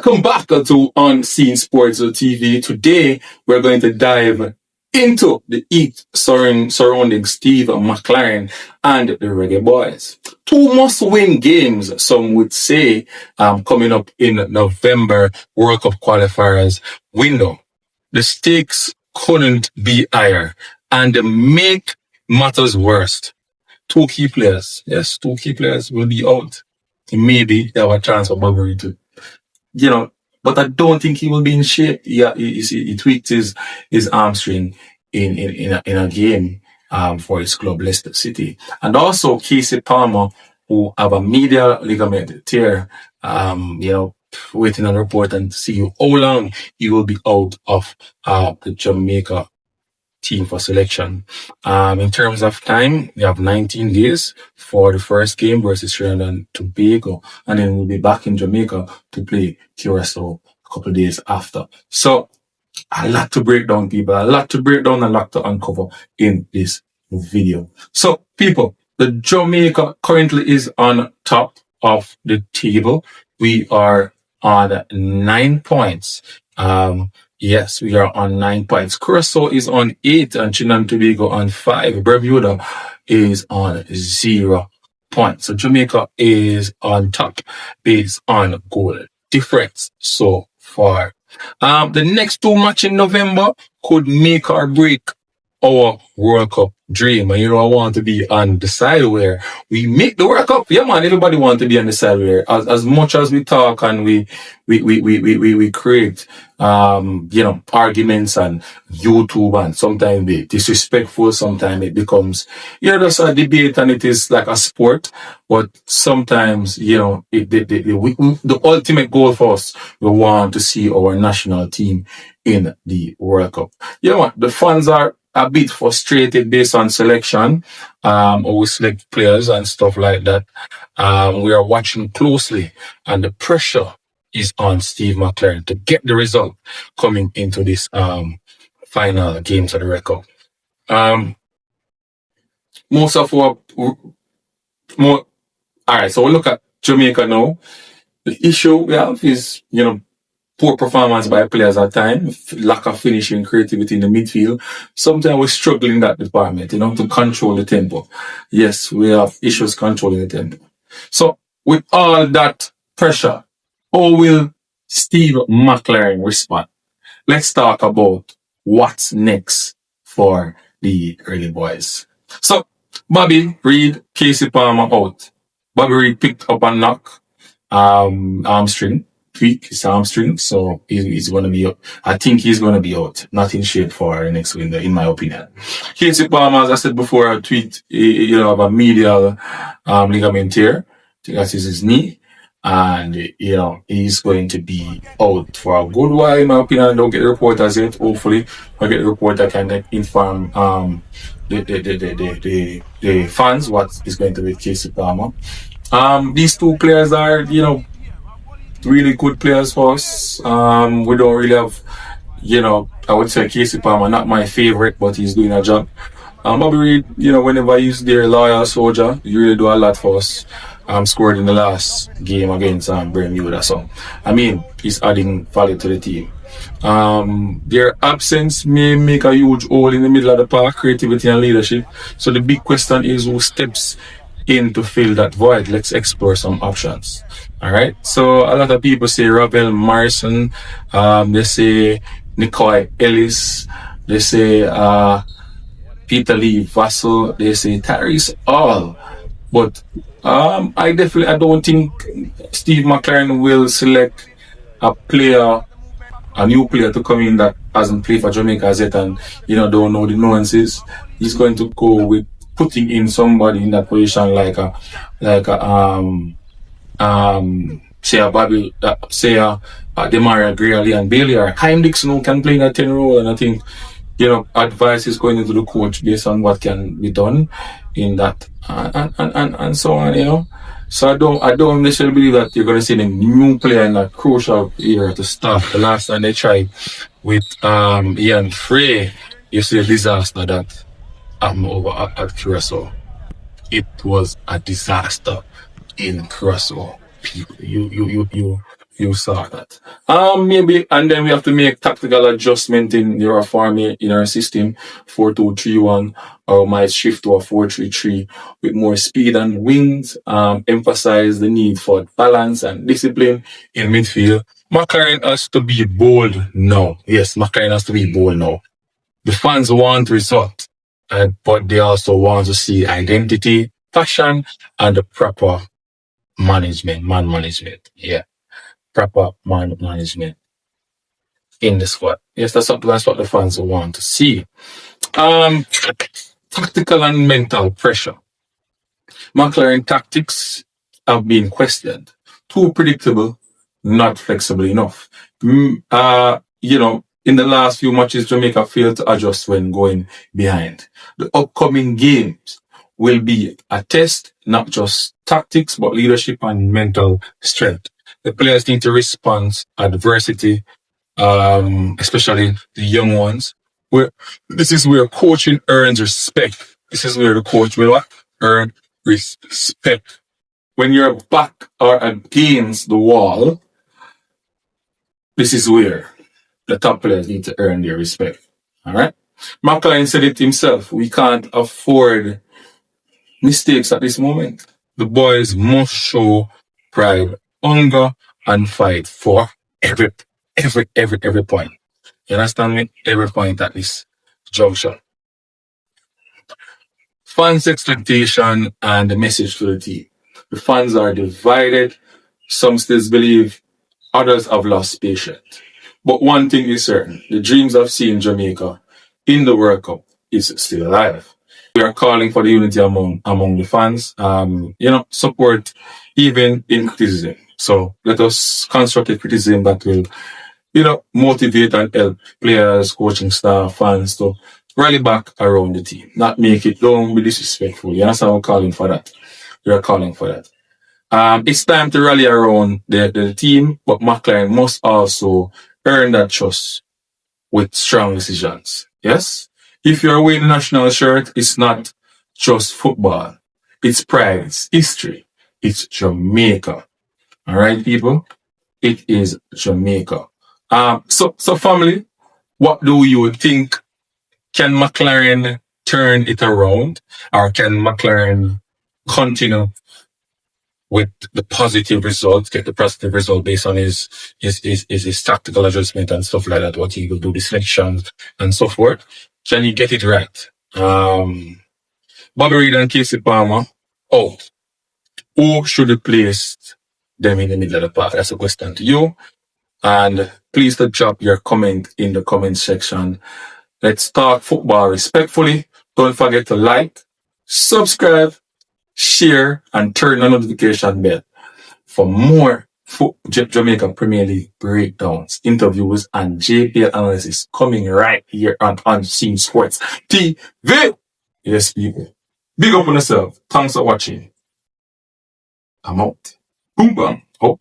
Welcome back to Unseen Sports TV. Today, we're going to dive into the heat surrounding Steve McClaren and the Reggae Boyz. Two must-win games, some would say, coming up in November World Cup qualifiers window. The stakes couldn't be higher. And to make matters worse, two key players will be out. Maybe they have a chance for Bobbery to, but I don't think he will be in shape. Yeah, he tweaked his hamstring in a game for his club Leicester City, and also Casey Palmer, who have a medial ligament tear. Waiting on report and see how long he will be out of the Jamaica team for selection. In terms of time, we have 19 days for the first game versus Trinidad and Tobago, and then we'll be back in Jamaica to play Curacao a couple of days after. So, a lot to break down, people. A lot to break down and a lot to uncover in this video. So, people, the Jamaica currently is on top of the table. We are on 9 points. Yes, we are on 9 points. Curacao is on 8 and Trinidad and Tobago on 5. Bermuda is on 0 points. So Jamaica is on top based on goal difference so far. The next two matches in November could make or break our World Cup dream. And I want to be on the side where we make the World Cup. Yeah, man, everybody want to be on the side where as much as we talk and we create, arguments and YouTube, and sometimes they disrespectful, sometimes it becomes, just a debate and it is like a sport. But sometimes, the ultimate goal for us, we want to see our national team in the World Cup. Man, the fans are a bit frustrated based on selection, or we select players and stuff like that. We are watching closely, and the pressure is on Steve McClaren to get the result coming into this final games of the record. Alright, so we look at Jamaica now. The issue we have is, poor performance by players at times, lack of finishing creativity in the midfield. Sometimes we struggle in that department, to control the tempo. Yes, we have issues controlling the tempo. So, with all that pressure, how will Steve McClaren respond? Let's talk about what's next for the Reggae Boyz. So, Bobby Reid, Casey Palmer out. Bobby Reid picked up a knock, hamstring. Tweak his hamstring, so he's going to be out. I think he's going to be out, not in shape for the next window, in my opinion. Casey Palmer, as I said before, I tweet, of a medial ligament tear. I think that is his knee, and he's going to be out for a good while, in my opinion. I don't get the report as yet. Hopefully, I get the report that can inform the fans what is going to be Casey Palmer. These two players are, really good players for us. We don't really have, I would say Casey Palmer, not my favorite, but he's doing a job. Bobby Reid, whenever he's there, loyal soldier, he really do a lot for us. Scored in the last game against Bermuda. So, he's adding value to the team. Their absence may make a huge hole in the middle of the park, creativity and leadership. So the big question is who steps in to fill that void. Let's explore some options. Alright, so a lot of people say Ravel Morrison, they say Nicoy Ellis, they say Peter Lee Vassell, they say Tyrese Hall. But I don't think Steve McClaren will select a new player to come in that hasn't played for Jamaica as yet and don't know the nuances. He's going to go with putting in somebody in that position like a Demaria Greeley and Bailey, or Kyle Dixon, who can play in a 10 role. And I think, advice is going into the coach based on what can be done in that and so on, So I don't necessarily believe that you're going to see a new player in a crucial era to start. The last time they tried with Ian Frey, you see a disaster that over at Curacao. It was a disaster in Curacao. You You saw that. Maybe, and then we have to make tactical adjustment in your format in our system, 4-2-3-1, or might shift to a 4-3-3 with more speed and wings. Emphasize the need for balance and discipline in midfield. McClaren has to be bold now. Yes, McClaren has to be bold now. The fans want result, but they also want to see identity, passion, and the proper man management. Yeah, proper man management in the squad. Yes, that's what the fans want to see. Um, Tactical and mental pressure. McLaren tactics have been questioned. Too predictable, not flexible enough. In the last few matches, Jamaica failed to adjust when going behind. The upcoming games will be a test, not just tactics, but leadership and mental strength. The players need to respond to adversity, especially the young ones. This is where coaching earns respect. This is where the coach will earn respect. When you're back or against the wall, this is where the top players need to earn their respect. All right. McClaren said it himself. We can't afford mistakes at this moment. The boys must show pride, hunger, and fight for every point. You understand me? Every point at this junction. Fans' expectation and the message to the team. The fans are divided. Some still believe, others have lost patience. But one thing is certain, the dreams of seeing Jamaica in the World Cup is still alive. We are calling for the unity among the fans. Support even in criticism. So let us constructive criticism that will, motivate and help players, coaching staff, fans to rally back around the team. Not make it, don't be disrespectful. You understand I'm calling for that? We are calling for that. It's time to rally around the team, but McClaren must also earn that trust with strong decisions. Yes? If you're wearing the national shirt, it's not just football. It's pride, it's history, it's Jamaica. All right, people? It is Jamaica. So family, what do you think? Can McClaren turn it around, or can McClaren continue with the positive results, get the positive result based on his tactical adjustment and stuff like that, what he will do, the selections and so forth? Can he get it right? Bobby Reid and Casey Palmer out. Who should have placed them in the middle of the park? That's a question to you. And please to drop your comment in the comment section. Let's talk football respectfully. Don't forget to like, subscribe, share, and turn on the notification bell for more Jamaica Premier League breakdowns, interviews, and JPL analysis coming right here on Unseen Sports TV. Yes, people. Big up on yourself. Thanks for watching. I'm out. Boom, bang. Out.